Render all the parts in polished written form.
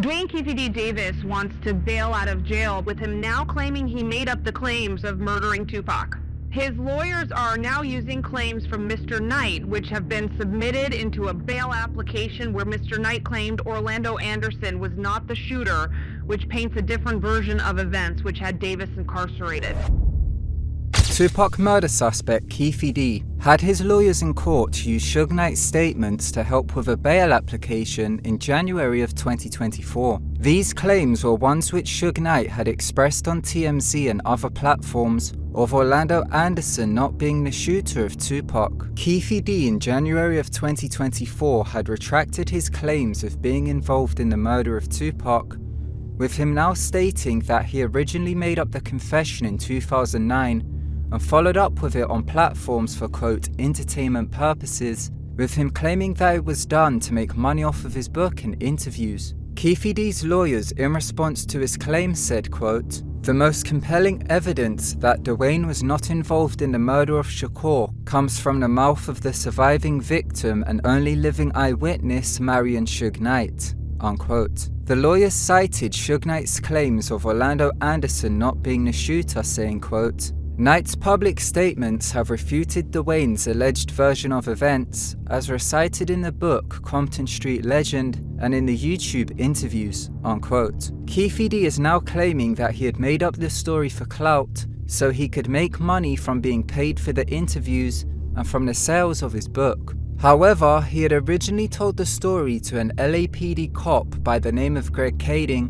Dwayne Keefe D. Davis wants to bail out of jail, with him now claiming he made up the claims of murdering Tupac. His lawyers are now using claims from Mr. Knight, which have been submitted into a bail application where Mr. Knight claimed Orlando Anderson was not the shooter, which paints a different version of events which had Davis incarcerated. Tupac murder suspect Keefe D had his lawyers in court use Suge Knight's statements to help with a bail application in January of 2024. These claims were ones which Suge Knight had expressed on TMZ and other platforms of Orlando Anderson not being the shooter of Tupac. Keefe D in January of 2024 had retracted his claims of being involved in the murder of Tupac, with him now stating that he originally made up the confession in 2009 and followed up with it on platforms for quote entertainment purposes, with him claiming that it was done to make money off of his book and interviews. Keefe D's lawyers in response to his claims said quote, "The most compelling evidence that Dwayne was not involved in the murder of Shakur comes from the mouth of the surviving victim and only living eyewitness Marion Suge Knight." Unquote. The lawyers cited Suge Knight's claims of Orlando Anderson not being the shooter, saying quote, "Knight's public statements have refuted Dwayne's alleged version of events, as recited in the book Compton Street Legend and in the YouTube interviews." Unquote. Keefe D is now claiming that he had made up the story for clout, so he could make money from being paid for the interviews and from the sales of his book. However, he had originally told the story to an LAPD cop by the name of Greg Kading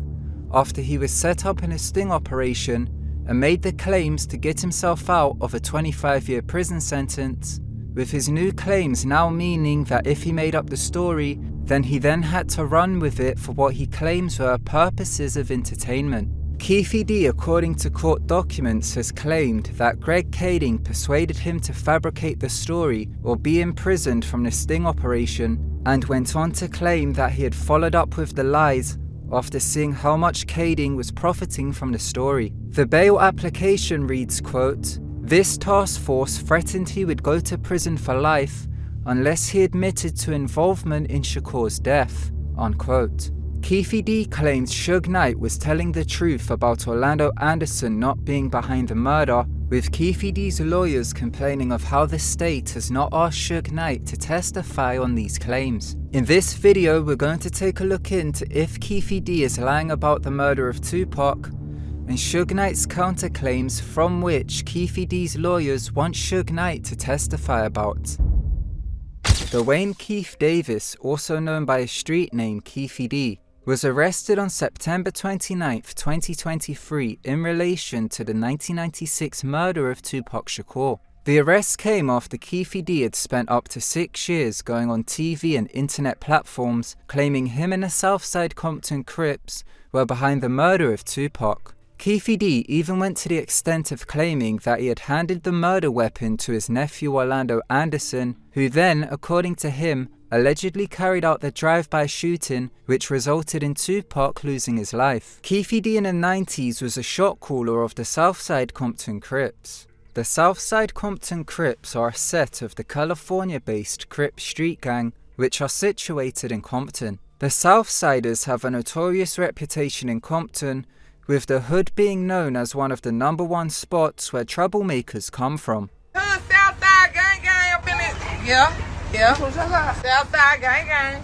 after he was set up in a sting operation and made the claims to get himself out of a 25-year prison sentence, with his new claims now meaning that if he made up the story, then he then had to run with it for what he claims were purposes of entertainment. Keefe D, according to court documents, has claimed that Greg Kading persuaded him to fabricate the story or be imprisoned from the sting operation, and went on to claim that he had followed up with the lies after seeing how much Kading was profiting from the story. The bail application reads, quote, "This task force threatened he would go to prison for life unless he admitted to involvement in Shakur's death." Unquote. Keefe D claims Suge Knight was telling the truth about Orlando Anderson not being behind the murder, with Keefe D's lawyers complaining of how the state has not asked Suge Knight to testify on these claims. In this video, we're going to take a look into if Keefe D is lying about the murder of Tupac, and Suge Knight's counterclaims from which Keefe D's lawyers want Suge Knight to testify about. Dwayne Keefe Davis, also known by his street name Keefe D, was arrested on September 29, 2023 in relation to the 1996 murder of Tupac Shakur. The arrest came after Keefe D had spent up to 6 years going on TV and internet platforms claiming him and the Southside Compton Crips were behind the murder of Tupac. Keefe D even went to the extent of claiming that he had handed the murder weapon to his nephew Orlando Anderson, who then, according to him, allegedly carried out the drive-by shooting which resulted in Tupac losing his life. Keefe D in the 90s was a shot caller of the Southside Compton Crips. The Southside Compton Crips are a set of the California-based Crip street gang which are situated in Compton. The Southsiders have a notorious reputation in Compton, with the hood being known as one of the #1 spots where troublemakers come from. Southside gang gang up in it. Yeah. Southside gang gang.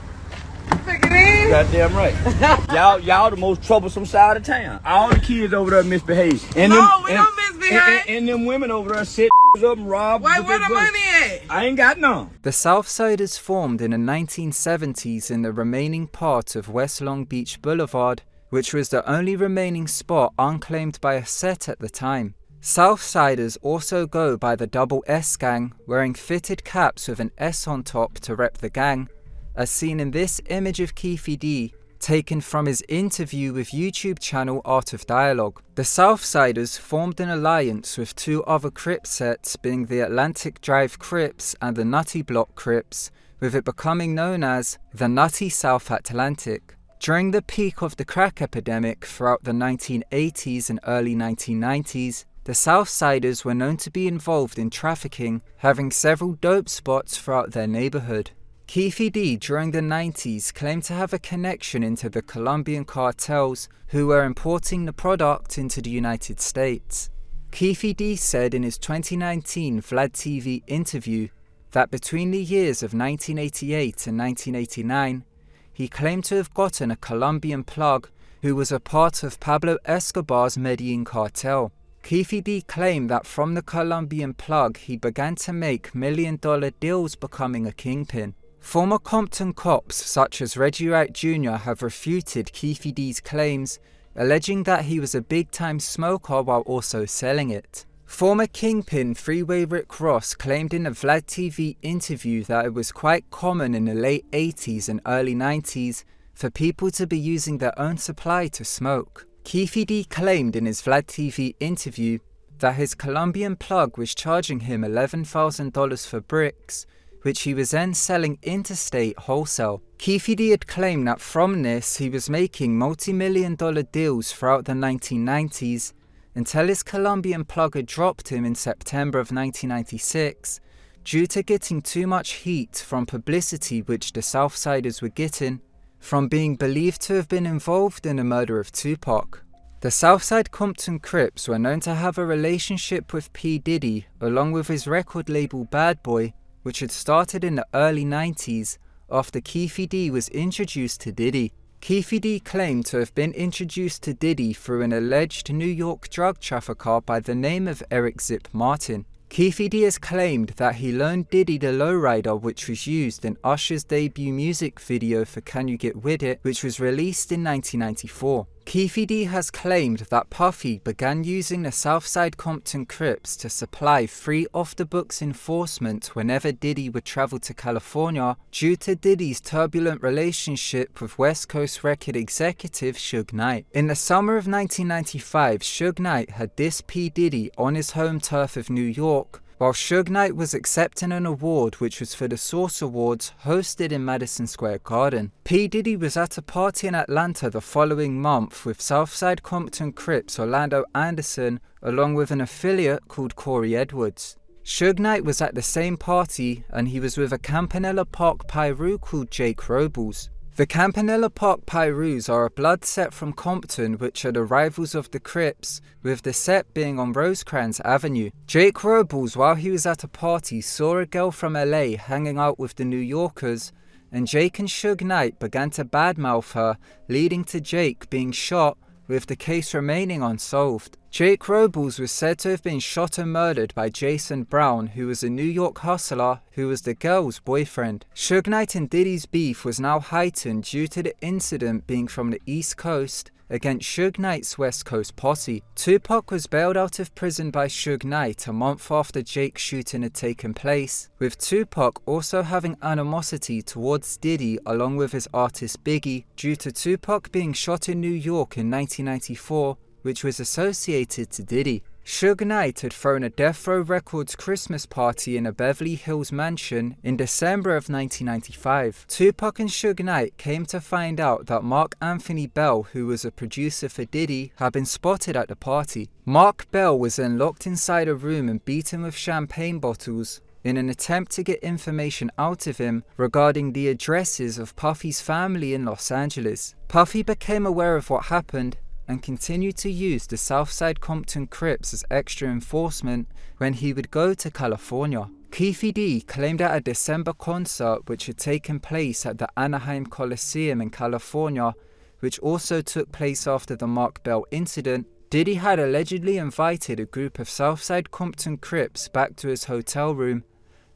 Pick it in. Goddamn right. y'all the most troublesome side of town. All the kids over there misbehave. We don't misbehave. And them women over there set up and rob. Wait, where the money at? I ain't got none. The Southsiders formed in the 1970s in the remaining part of West Long Beach Boulevard, which was the only remaining spot unclaimed by a set at the time. Southsiders also go by the Double S Gang, wearing fitted caps with an S on top to rep the gang, as seen in this image of Keefe D, taken from his interview with YouTube channel Art of Dialogue. The Southsiders formed an alliance with two other Crip sets, being the Atlantic Drive Crips and the Nutty Block Crips, with it becoming known as the Nutty South Atlantic. During the peak of the crack epidemic throughout the 1980s and early 1990s, the Southsiders were known to be involved in trafficking, having several dope spots throughout their neighborhood. Keefe D during the 90s claimed to have a connection into the Colombian cartels who were importing the product into the United States. Keefe D said in his 2019 Vlad TV interview that between the years of 1988 and 1989, he claimed to have gotten a Colombian plug who was a part of Pablo Escobar's Medellin cartel. Keefe D claimed that from the Colombian plug he began to make million-dollar deals, becoming a kingpin. Former Compton cops such as Reggie Wright Jr. have refuted Keefe D's claims, alleging that he was a big-time smoker while also selling it. Former kingpin Freeway Rick Ross claimed in a Vlad TV interview that it was quite common in the late 80s and early 90s for people to be using their own supply to smoke. Keefe D claimed in his Vlad TV interview that his Colombian plug was charging him $11,000 for bricks, which he was then selling interstate wholesale. Keefe D had claimed that from this he was making multi-million-dollar deals throughout the 1990s until his Colombian plug had dropped him in September of 1996 due to getting too much heat from publicity which the Southsiders were getting from being believed to have been involved in the murder of Tupac. The Southside Compton Crips were known to have a relationship with P. Diddy along with his record label Bad Boy, which had started in the early 90s after Keefe D was introduced to Diddy. Keefe D claimed to have been introduced to Diddy through an alleged New York drug trafficker by the name of Eric Zip Martin. Keefe D has claimed that he loaned Diddy the lowrider which was used in Usher's debut music video for Can You Get With It, which was released in 1994. Keefe D has claimed that Puffy began using the Southside Compton Crips to supply free off-the-books enforcement whenever Diddy would travel to California due to Diddy's turbulent relationship with West Coast record executive Suge Knight. In the summer of 1995, Suge Knight had dissed P. Diddy on his home turf of New York, while Suge Knight was accepting an award which was for the Source Awards hosted in Madison Square Garden. P. Diddy was at a party in Atlanta the following month with Southside Compton Crips Orlando Anderson along with an affiliate called Corey Edwards. Suge Knight was at the same party and he was with a Campanella Park Pyru called Jake Robles. The Campanella Park Pyrus are a blood set from Compton which are the rivals of the Crips, with the set being on Rosecrans Avenue. Jake Robles, while he was at a party, saw a girl from LA hanging out with the New Yorkers, and Jake and Suge Knight began to badmouth her, leading to Jake being shot, with the case remaining unsolved. Jake Robles was said to have been shot and murdered by Jason Brown, who was a New York hustler who was the girl's boyfriend. Suge Knight and Diddy's beef was now heightened due to the incident being from the East Coast against Suge Knight's West Coast posse. Tupac was bailed out of prison by Suge Knight a month after Jake's shooting had taken place, with Tupac also having animosity towards Diddy along with his artist Biggie due to Tupac being shot in New York in 1994, which was associated to Diddy. Suge Knight had thrown a Death Row Records Christmas party in a Beverly Hills mansion in December of 1995. Tupac and Suge Knight came to find out that Mark Anthony Bell, who was a producer for Diddy, had been spotted at the party. Mark Bell was then locked inside a room and beaten with champagne bottles in an attempt to get information out of him regarding the addresses of Puffy's family in Los Angeles. Puffy became aware of what happened and continued to use the Southside Compton Crips as extra enforcement when he would go to California. Keefe D claimed at a December concert which had taken place at the Anaheim Coliseum in California, which also took place after the Mark Bell incident, Diddy had allegedly invited a group of Southside Compton Crips back to his hotel room,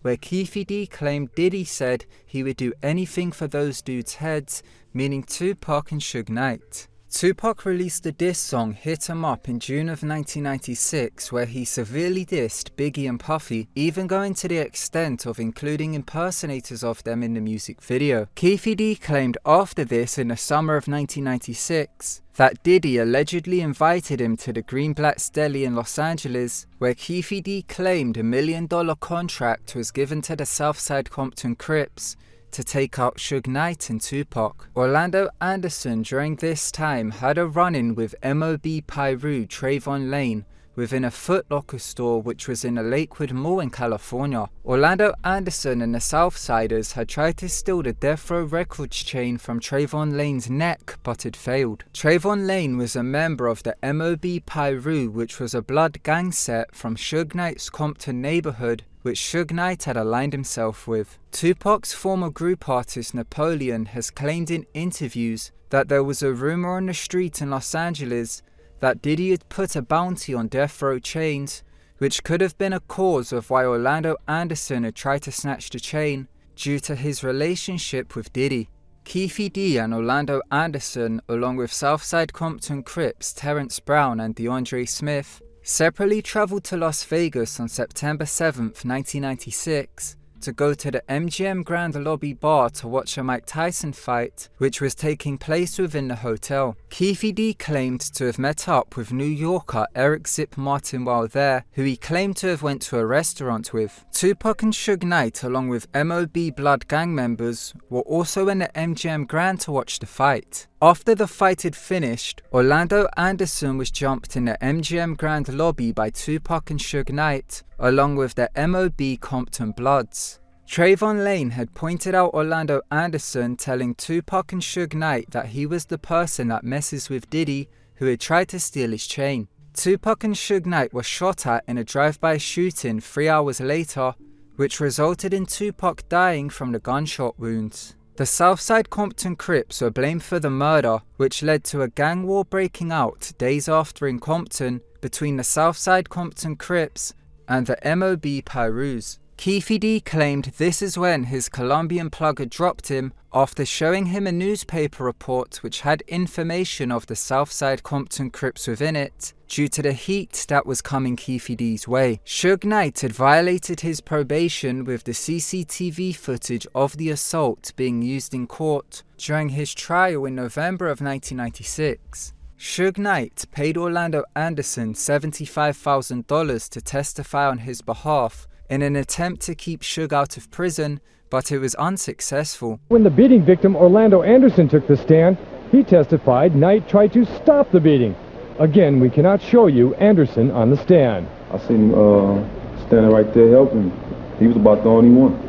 where Keefe D claimed Diddy said he would do anything for those dudes' heads, meaning Tupac and Suge Knight. Tupac released a diss song Hit 'Em Up in June of 1996 where he severely dissed Biggie and Puffy, even going to the extent of including impersonators of them in the music video. Keefe D claimed after this in the summer of 1996 that Diddy allegedly invited him to the Greenblatt's Deli in Los Angeles, where Keefe D claimed $1 million contract was given to the Southside Compton Crips to take out Suge Knight and Tupac. Orlando Anderson during this time had a run-in with MOB Pyru Trayvon Lane, within a Foot Locker store which was in a Lakewood Mall in California. Orlando Anderson and the Southsiders had tried to steal the Death Row Records chain from Trayvon Lane's neck, but it failed. Trayvon Lane was a member of the MOB Piru, which was a blood gang set from Suge Knight's Compton neighborhood, which Suge Knight had aligned himself with. Tupac's former group artist Napoleon has claimed in interviews that there was a rumor on the street in Los Angeles that Diddy had put a bounty on Death Row chains, which could have been a cause of why Orlando Anderson had tried to snatch the chain due to his relationship with Diddy. Keefe D and Orlando Anderson, along with Southside Compton Crips Terrence Brown and DeAndre Smith, separately traveled to Las Vegas on September 7th, 1996, to go to the MGM Grand Lobby bar to watch a Mike Tyson fight, which was taking place within the hotel. Keefe D claimed to have met up with New Yorker Eric Zip Martin while there, who he claimed to have went to a restaurant with. Tupac and Suge Knight, along with MOB Blood gang members, were also in the MGM Grand to watch the fight. After the fight had finished, Orlando Anderson was jumped in the MGM Grand lobby by Tupac and Suge Knight, along with the MOB Compton Bloods. Trayvon Lane had pointed out Orlando Anderson, telling Tupac and Suge Knight that he was the person that messes with Diddy, who had tried to steal his chain. Tupac and Suge Knight were shot at in a drive-by shooting 3 hours later, which resulted in Tupac dying from the gunshot wounds. The Southside Compton Crips were blamed for the murder, which led to a gang war breaking out days after in Compton between the Southside Compton Crips and the MOB Pirus. Keefe D claimed this is when his Colombian plugger dropped him after showing him a newspaper report which had information of the Southside Compton Crips within it, due to the heat that was coming Keefe D's way. Suge Knight had violated his probation with the CCTV footage of the assault being used in court during his trial in November of 1996. Suge Knight paid Orlando Anderson $75,000 to testify on his behalf in an attempt to keep Suge out of prison, but it was unsuccessful. When the beating victim Orlando Anderson took the stand, he testified Knight tried to stop the beating. Again, we cannot show you Anderson on the stand. I seen him standing right there helping. He was about the only one.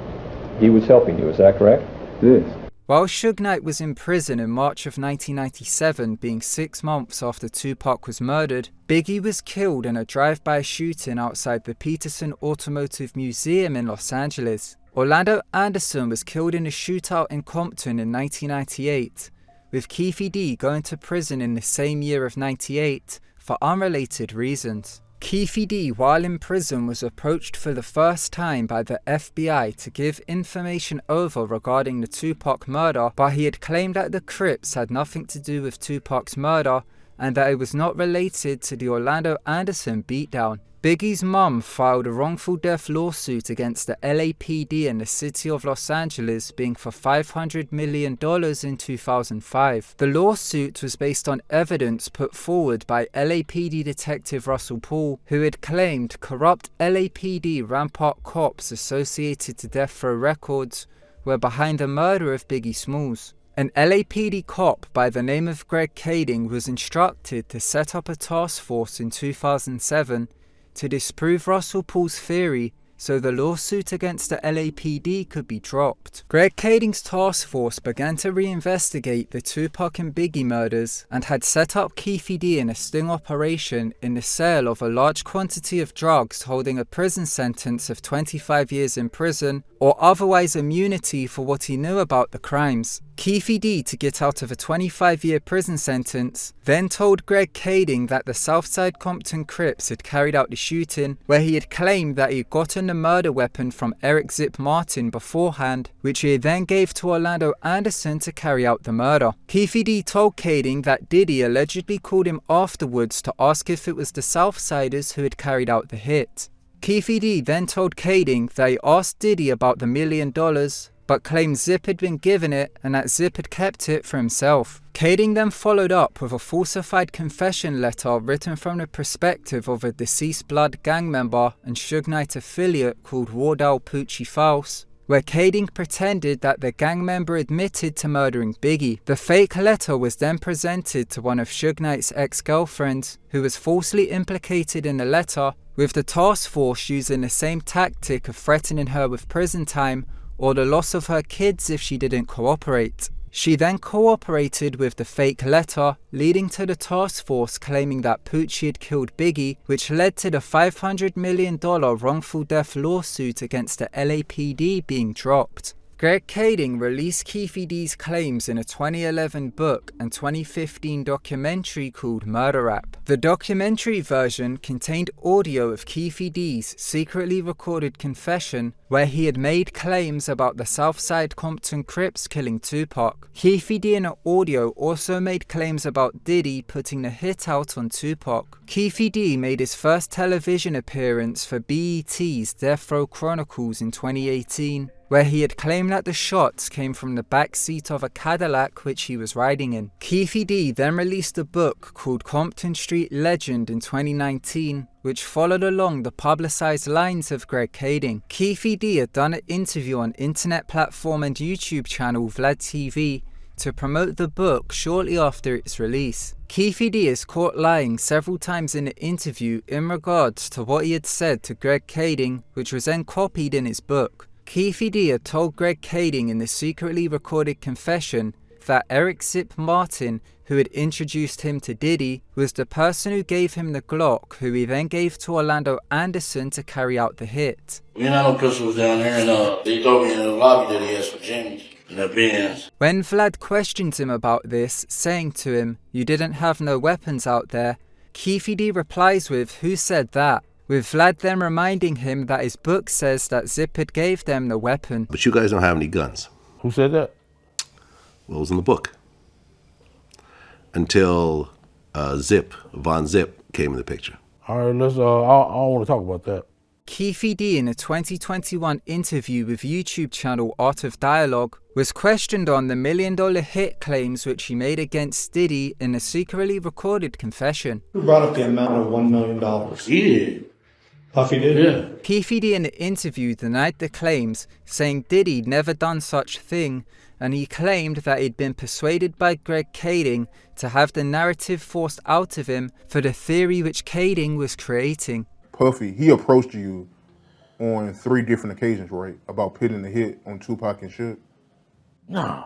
He was helping you, is that correct? Yes. While Suge Knight was in prison in March of 1997, being 6 months after Tupac was murdered, Biggie was killed in a drive-by shooting outside the Peterson Automotive Museum in Los Angeles. Orlando Anderson was killed in a shootout in Compton in 1998, with Keefe D going to prison in the same year of 98 for unrelated reasons. Keefe D, while in prison, was approached for the first time by the FBI to give information over regarding the Tupac murder, but he had claimed that the Crips had nothing to do with Tupac's murder and that it was not related to the Orlando Anderson beatdown. Biggie's mum filed a wrongful death lawsuit against the LAPD and the city of Los Angeles, being for $500 million in 2005. The lawsuit was based on evidence put forward by LAPD Detective Russell Paul, who had claimed corrupt LAPD Rampart cops associated to Death Row Records were behind the murder of Biggie Smalls. An LAPD cop by the name of Greg Kading was instructed to set up a task force in 2007 to disprove Russell Paul's theory so the lawsuit against the LAPD could be dropped. Greg Kading's task force began to reinvestigate the Tupac and Biggie murders and had set up Keefe D in a sting operation in the sale of a large quantity of drugs holding a prison sentence of 25 years in prison or otherwise immunity for what he knew about the crimes. Keefe D, to get out of a 25-year prison sentence, then told Greg Kading that the Southside Compton Crips had carried out the shooting, where he had claimed that he had gotten the murder weapon from Eric Zip Martin beforehand, which he then gave to Orlando Anderson to carry out the murder. Keefe D told Kading that Diddy allegedly called him afterwards to ask if it was the Southsiders who had carried out the hit. Keefe D then told Kading that he asked Diddy about the $1 million, but claimed Zip had been given it and that Zip had kept it for himself. Kading then followed up with a falsified confession letter written from the perspective of a deceased Blood gang member and Suge Knight affiliate called Wardell Poochie False, where Kading pretended that the gang member admitted to murdering Biggie. The fake letter was then presented to one of Suge Knight's ex-girlfriends, who was falsely implicated in the letter, with the task force using the same tactic of threatening her with prison time or the loss of her kids if she didn't cooperate. She then cooperated with the fake letter, leading to the task force claiming that Poochie had killed Biggie, which led to the $500 million wrongful death lawsuit against the LAPD being dropped. Greg Kading released Keefe D's claims in a 2011 book and 2015 documentary called Murder Rap. The documentary version contained audio of Keefe D's secretly recorded confession where he had made claims about the Southside Compton Crips killing Tupac. Keefe D in the audio also made claims about Diddy putting the hit out on Tupac. Keefe D made his first television appearance for BET's Death Row Chronicles in 2018. Where he had claimed that the shots came from the back seat of a Cadillac which he was riding in. Keefe D then released a book called Compton Street Legend in 2019, which followed along the publicized lines of Greg Kading. Keefe D had done an interview on internet platform and YouTube channel Vlad TV to promote the book shortly after its release. Keefe D is caught lying several times in the interview in regards to what he had said to Greg Kading, which was then copied in his book. Keefe D had told Greg Kading in the secretly recorded confession that Eric Zip Martin, who had introduced him to Diddy, was the person who gave him the Glock, who he then gave to Orlando Anderson to carry out the hit. We had no pistols down there, and they told me in the lobby that he had some Jimmys in the Benz. When Vlad questioned him about this, saying to him, "You didn't have no weapons out there," Keefe D replies with, "Who said that?" with Vlad then reminding him that his book says that Zip had gave them the weapon. But you guys don't have any guns. Who said that? Well, it was in the book. Until Von Zip came in the picture. All right, let's, I don't want to talk about that. Keefe D in a 2021 interview with YouTube channel Art of Dialogue was questioned on the $1 million hit claims which he made against Diddy in a secretly recorded confession. Who brought up the amount of $1 million? He did. Puffy did? Yeah. Keefe D in the interview denied the claims, saying Diddy never done such thing, and he claimed that he'd been persuaded by Greg Kading to have the narrative forced out of him for the theory which Kading was creating. Puffy, he approached you on 3 different occasions, right? About pitting the hit on Tupac and Suge? No.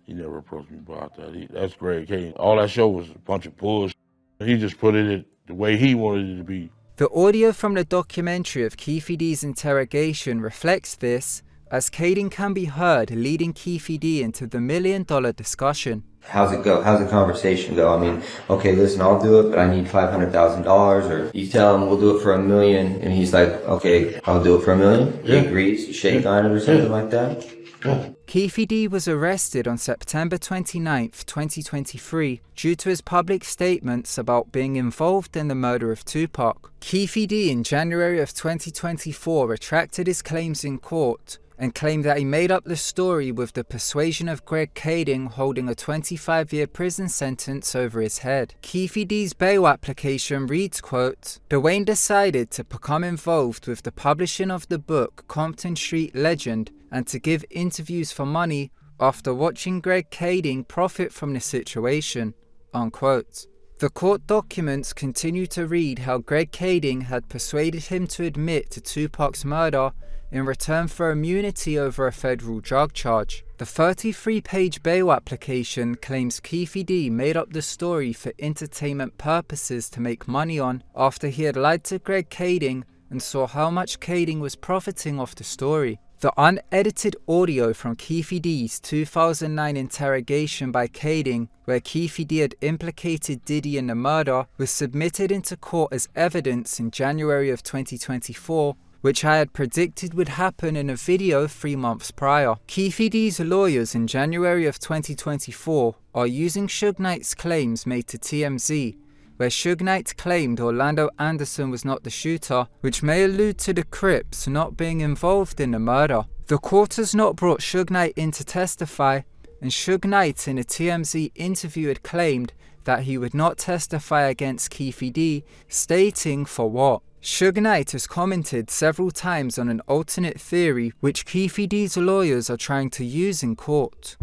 He never approached me about that. That's Greg Kading. All that show was a bunch of bullshit. He just put it the way he wanted it to be. The audio from the documentary of Keefe D's interrogation reflects this, as Kading can be heard leading Keefe D into the $1 million discussion. How's it go? How's the conversation go? I mean, okay, listen, I'll do it, but I need $500,000. Or you tell him we'll do it for $1 million, and he's like, okay, I'll do it for $1 million. He agrees, you shake on it or something like that. Yeah. Keefe D was arrested on September 29, 2023, due to his public statements about being involved in the murder of Tupac. Keefe D in January of 2024 retracted his claims in court and claimed that he made up the story with the persuasion of Greg Kading holding a 25-year prison sentence over his head. Keefe D's bail application reads, quote, "Dwayne decided to become involved with the publishing of the book Compton Street Legend and to give interviews for money after watching Greg Kading profit from the situation," unquote. The court documents continue to read how Greg Kading had persuaded him to admit to Tupac's murder in return for immunity over a federal drug charge. The 33-page bail application claims Keefe D made up the story for entertainment purposes to make money on after he had lied to Greg Kading and saw how much Kading was profiting off the story. The unedited audio from Keefe D's 2009 interrogation by Kading, where Keefe D had implicated Diddy in the murder, was submitted into court as evidence in January of 2024, which I had predicted would happen in a video 3 months prior. Keefe D's lawyers in January of 2024 are using Suge Knight's claims made to TMZ, where Suge Knight claimed Orlando Anderson was not the shooter, which may allude to the Crips not being involved in the murder. The court has not brought Suge Knight in to testify, and Suge Knight in a TMZ interview had claimed that he would not testify against Keefe D, stating for what? Suge Knight has commented several times on an alternate theory which Keefe D's lawyers are trying to use in court.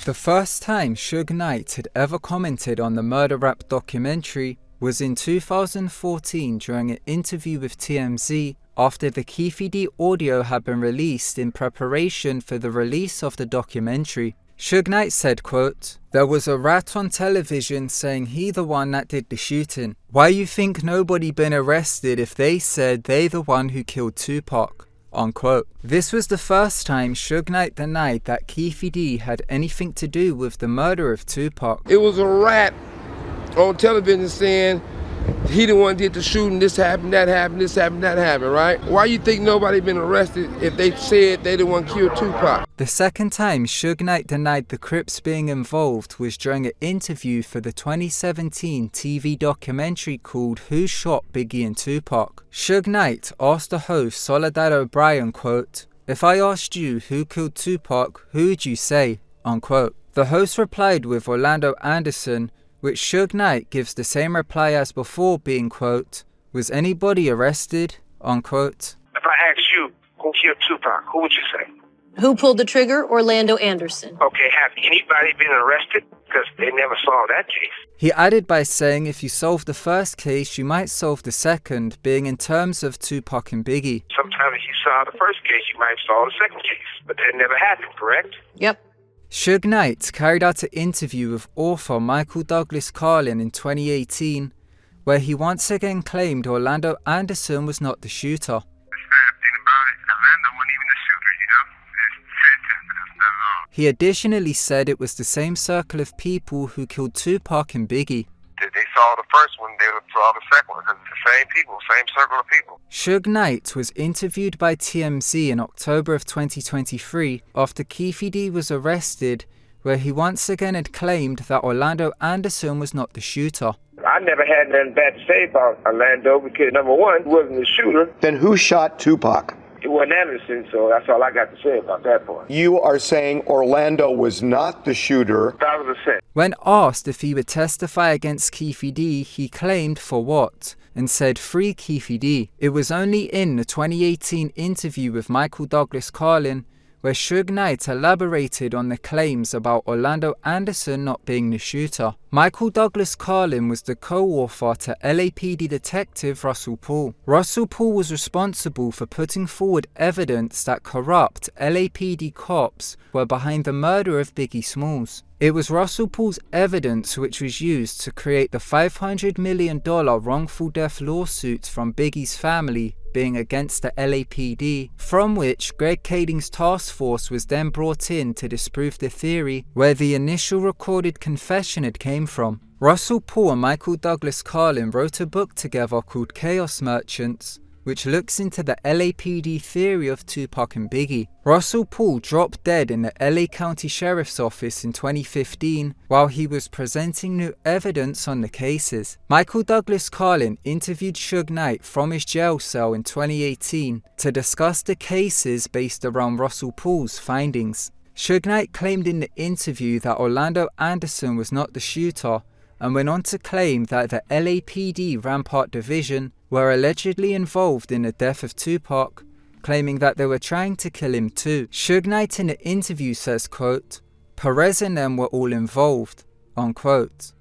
The first time Suge Knight had ever commented on the murder rap documentary was in 2014 during an interview with TMZ after the Keefe D audio had been released in preparation for the release of the documentary. Suge Knight said, quote, "There was a rat on television saying he the one that did the shooting. Why you think nobody been arrested if they said they the one who killed Tupac?" Unquote. This was the first time Suge Knight denied that Keefe D had anything to do with the murder of Tupac. It was a rat on television saying he the one did the shooting, this happened, that happened, this happened, that happened, right? Why you think nobody been arrested if they said they the one killed Tupac? The second time Suge Knight denied the Crips being involved was during an interview for the 2017 TV documentary called Who Shot Biggie and Tupac. Suge Knight asked the host Soledad O'Brien, quote, "If I asked you who killed Tupac, who would you say?" Unquote. The host replied with Orlando Anderson, which Suge Knight gives the same reply as before, being, quote, "Was anybody arrested?" Unquote. If I asked you who killed Tupac, who would you say? Who pulled the trigger? Orlando Anderson. Okay, have anybody been arrested? Because they never solved that case. He added by saying if you solve the first case, you might solve the second, being in terms of Tupac and Biggie. Sometimes if you solve the first case, you might solve the second case. But that never happened, correct? Yep. Suge Knight carried out an interview with author Michael Douglas Carlin in 2018, where he once again claimed Orlando Anderson was not the shooter. He additionally said it was the same circle of people who killed Tupac and Biggie. If they saw the first one, they would saw the second one, because it's the same people, same circle of people. Suge Knight was interviewed by TMZ in October of 2023 after Keefe D was arrested, where he once again had claimed that Orlando Anderson was not the shooter. I never had nothing bad to say about Orlando because, number one, he wasn't the shooter. Then who shot Tupac? It wasn't Anderson, so that's all I got to say about that part. You are saying Orlando was not the shooter. 1,000%. When asked if he would testify against Keefe D, he claimed for what, and said free Keefe D. It was only in the 2018 interview with Michael Douglas Carlin where Suge Knight elaborated on the claims about Orlando Anderson not being the shooter. Michael Douglas Carlin was the co-author to LAPD detective Russell Paul. Russell Paul was responsible for putting forward evidence that corrupt LAPD cops were behind the murder of Biggie Smalls. It was Russell Paul's evidence which was used to create the $500 million wrongful death lawsuit from Biggie's family being against the LAPD, from which Greg Kading's task force was then brought in to disprove the theory where the initial recorded confession had came from. Russell Paul and Michael Douglas Carlin wrote a book together called Chaos Merchants, which looks into the LAPD theory of Tupac and Biggie. Russell Paul dropped dead in the LA County Sheriff's Office in 2015 while he was presenting new evidence on the cases. Michael Douglas Carlin interviewed Suge Knight from his jail cell in 2018 to discuss the cases based around Russell Paul's findings. Suge Knight claimed in the interview that Orlando Anderson was not the shooter and went on to claim that the LAPD Rampart Division were allegedly involved in the death of Tupac, claiming that they were trying to kill him too. Suge Knight in the interview says, quote, "Perez and them were all involved," unquote.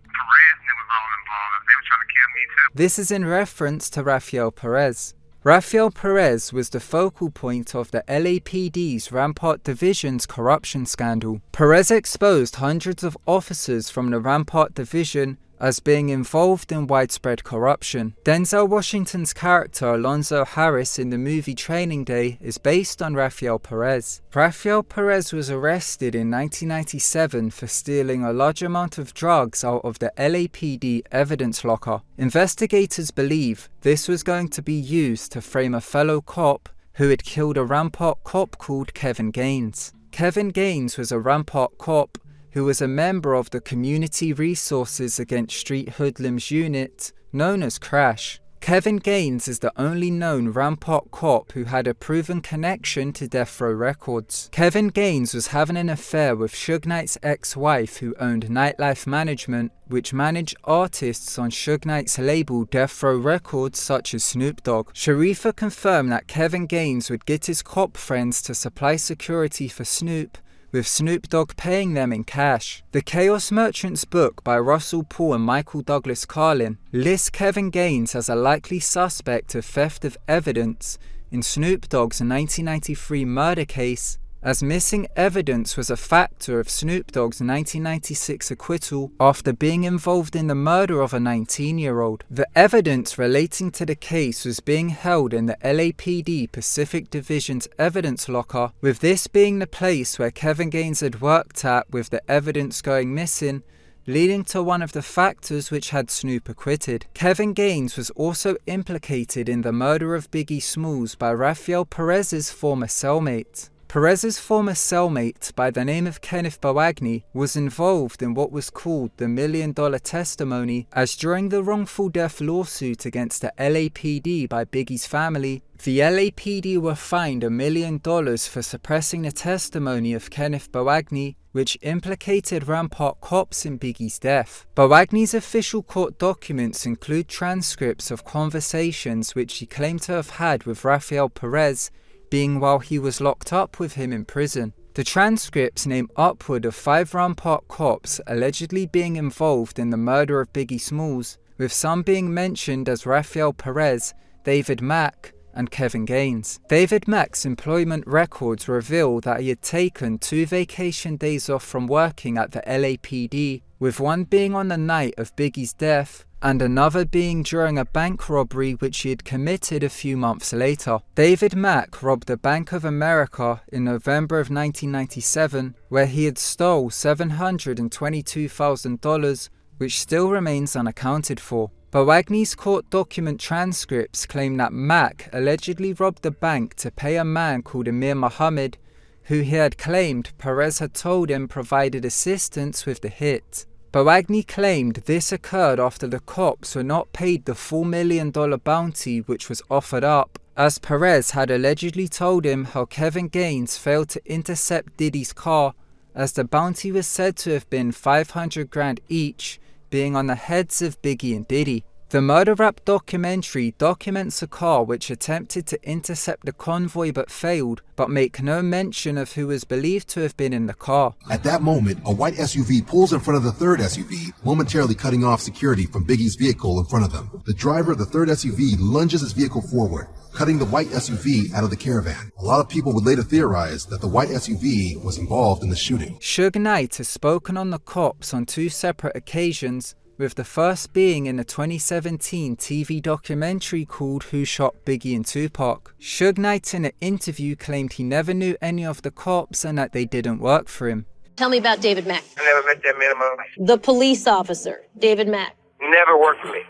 This is in reference to Rafael Perez. Rafael Perez was the focal point of the LAPD's Rampart Division's corruption scandal. Perez exposed hundreds of officers from the Rampart Division as being involved in widespread corruption. Denzel Washington's character Alonzo Harris in the movie Training Day is based on Rafael Perez. Rafael Perez was arrested in 1997 for stealing a large amount of drugs out of the LAPD evidence locker. Investigators believe this was going to be used to frame a fellow cop who had killed a Rampart cop called Kevin Gaines. Kevin Gaines was a Rampart cop who was a member of the Community Resources Against Street Hoodlums unit, known as CRASH. Kevin Gaines is the only known Rampart cop who had a proven connection to Death Row Records. Kevin Gaines was having an affair with Suge Knight's ex-wife who owned Nightlife Management, which managed artists on Suge Knight's label Death Row Records such as Snoop Dogg. Sharifa confirmed that Kevin Gaines would get his cop friends to supply security for Snoop, with Snoop Dogg paying them in cash. The Chaos Merchants book by Russell Paul and Michael Douglas Carlin lists Kevin Gaines as a likely suspect of theft of evidence in Snoop Dogg's 1993 murder case, as missing evidence was a factor of Snoop Dogg's 1996 acquittal after being involved in the murder of a 19-year-old. The evidence relating to the case was being held in the LAPD Pacific Division's evidence locker, with this being the place where Kevin Gaines had worked at with the evidence going missing, leading to one of the factors which had Snoop acquitted. Kevin Gaines was also implicated in the murder of Biggie Smalls by Rafael Perez's former cellmate. Perez's former cellmate, by the name of Kenneth Boagni, was involved in what was called the $1 million testimony, as during the wrongful death lawsuit against the LAPD by Biggie's family, the LAPD were fined $1 million for suppressing the testimony of Kenneth Boagni, which implicated Rampart cops in Biggie's death. Boagni's official court documents include transcripts of conversations which he claimed to have had with Rafael Perez, being while he was locked up with him in prison. The transcripts name upward of 5 Rampart cops allegedly being involved in the murder of Biggie Smalls, with some being mentioned as Rafael Perez, David Mack, and Kevin Gaines. David Mack's employment records reveal that he had taken 2 vacation days off from working at the LAPD, with one being on the night of Biggie's death, and another being during a bank robbery which he had committed a few months later. David Mack robbed the Bank of America in November of 1997, where he had stole $722,000, which still remains unaccounted for. Boagni's court document transcripts claim that Mack allegedly robbed the bank to pay a man called Amir Muhammad, who he had claimed Perez had told him provided assistance with the hit. Boagni claimed this occurred after the cops were not paid the full $1 million bounty which was offered up, as Perez had allegedly told him how Kevin Gaines failed to intercept Diddy's car, as the bounty was said to have been $500,000 each, being on the heads of Biggie and Diddy. The murder rap documentary documents a car which attempted to intercept the convoy but failed, but make no mention of who was believed to have been in the car. At that moment, a white SUV pulls in front of the third SUV, momentarily cutting off security from Biggie's vehicle in front of them. The driver of the third SUV lunges his vehicle forward, cutting the white SUV out of the caravan. A lot of people would later theorize that the white SUV was involved in the shooting. Suge Knight has spoken on the cops on 2 separate occasions, with the first being in the 2017 TV documentary called Who Shot Biggie and Tupac. Suge Knight in an interview claimed he never knew any of the cops and that they didn't work for him. Tell me about David Mack. I never met that man in my life. The police officer, David Mack. Never worked for me.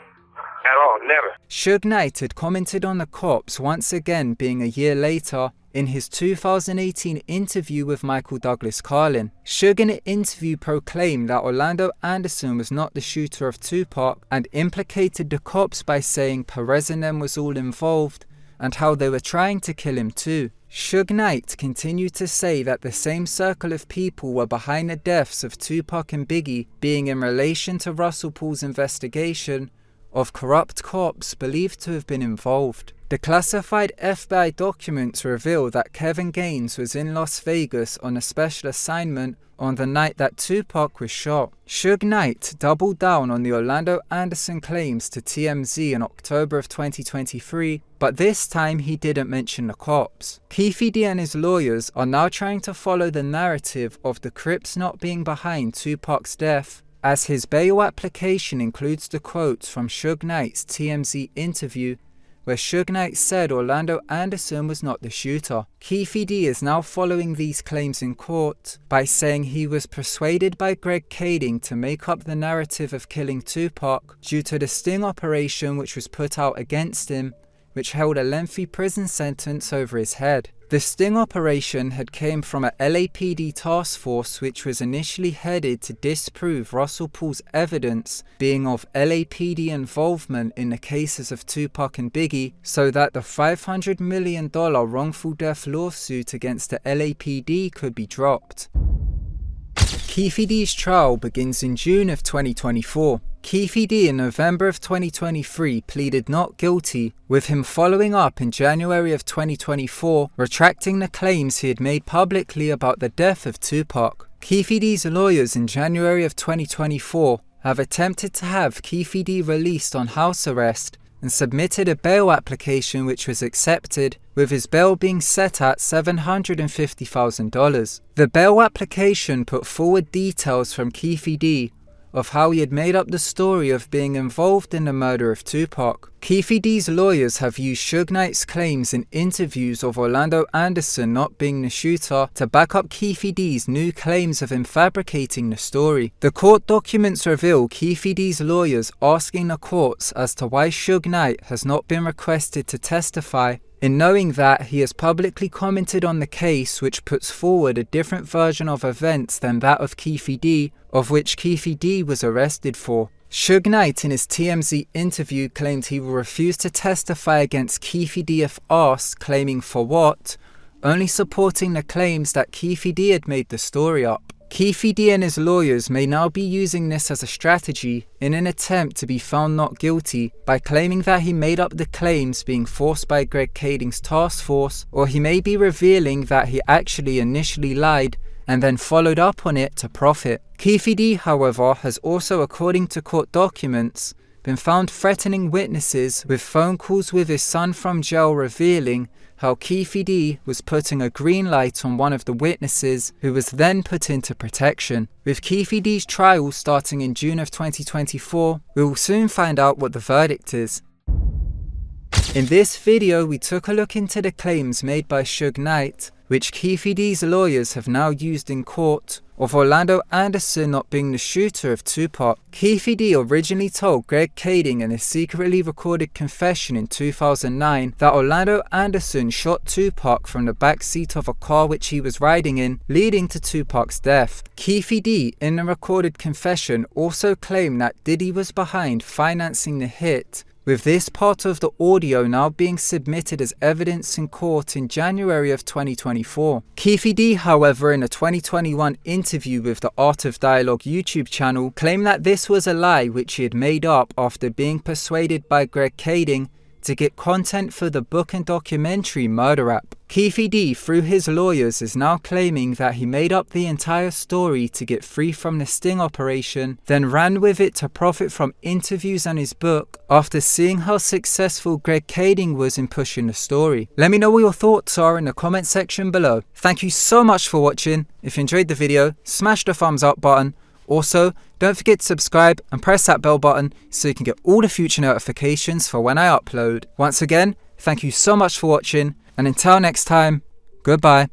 At all, never. Suge Knight had commented on the cops once again being a year later in his 2018 interview with Michael Douglas Carlin. Suge in an interview proclaimed that Orlando Anderson was not the shooter of Tupac and implicated the cops by saying Perez and them was all involved and how they were trying to kill him too. Suge Knight continued to say that the same circle of people were behind the deaths of Tupac and Biggie, being in relation to Russell Paul's investigation of corrupt cops believed to have been involved. The classified FBI documents reveal that Kevin Gaines was in Las Vegas on a special assignment on the night that Tupac was shot. Suge Knight doubled down on the Orlando Anderson claims to TMZ in October of 2023, but this time he didn't mention the cops. Keefe D and his lawyers are now trying to follow the narrative of the Crips not being behind Tupac's death, as his bail application includes the quotes from Suge Knight's TMZ interview, where Suge Knight said Orlando Anderson was not the shooter. Keefe D is now following these claims in court by saying he was persuaded by Greg Kading to make up the narrative of killing Tupac due to the sting operation which was put out against him, which held a lengthy prison sentence over his head. The sting operation had came from a LAPD task force which was initially headed to disprove Russell Paul's evidence being of LAPD involvement in the cases of Tupac and Biggie, so that the $500 million wrongful death lawsuit against the LAPD could be dropped. Keefe D's trial begins in June of 2024. Keefe D in November of 2023 pleaded not guilty, with him following up in January of 2024, retracting the claims he had made publicly about the death of Tupac. Keefe D's lawyers in January of 2024 have attempted to have Keefe D released on house arrest and submitted a bail application which was accepted, with his bail being set at $750,000. The bail application put forward details from Keefe D of how he had made up the story of being involved in the murder of Tupac. Keefe D's lawyers have used Suge Knight's claims in interviews of Orlando Anderson not being the shooter to back up Keefe D's new claims of him fabricating the story. The court documents reveal Keefe D's lawyers asking the courts as to why Suge Knight has not been requested to testify, in knowing that he has publicly commented on the case which puts forward a different version of events than that of Keefe D, of which Keefe D was arrested for. Suge Knight in his TMZ interview claimed he will refuse to testify against Keefe D if asked, claiming for what? Only supporting the claims that Keefe D had made the story up. Keefe D and his lawyers may now be using this as a strategy in an attempt to be found not guilty by claiming that he made up the claims being forced by Greg Kading's task force, or he may be revealing that he actually initially lied and then followed up on it to profit. Keefe D, however, has also, according to court documents, been found threatening witnesses with phone calls with his son from jail, revealing how Keefe D was putting a green light on one of the witnesses, who was then put into protection. With Keefe D's trial starting in June of 2024, we will soon find out what the verdict is. In this video, we took a look into the claims made by Suge Knight, which Keefe D's lawyers have now used in court, of Orlando Anderson not being the shooter of Tupac. Keefe D originally told Greg Kading in a secretly recorded confession in 2009 that Orlando Anderson shot Tupac from the back seat of a car which he was riding in, leading to Tupac's death. Keefe D in the recorded confession also claimed that Diddy was behind financing the hit, with this part of the audio now being submitted as evidence in court in January of 2024. Keefe D, however, in a 2021 interview with the Art of Dialogue YouTube channel, claimed that this was a lie which he had made up after being persuaded by Greg Kading to get content for the book and documentary Murder Rap. Keefe D, through his lawyers, is now claiming that he made up the entire story to get free from the sting operation, then ran with it to profit from interviews and his book after seeing how successful Greg Kading was in pushing the story. Let me know what your thoughts are in the comment section below. Thank you so much for watching. If you enjoyed the video, smash the thumbs up button. Also, don't forget to subscribe and press that bell button so you can get all the future notifications for when I upload. Once again, thank you so much for watching, and until next time, goodbye.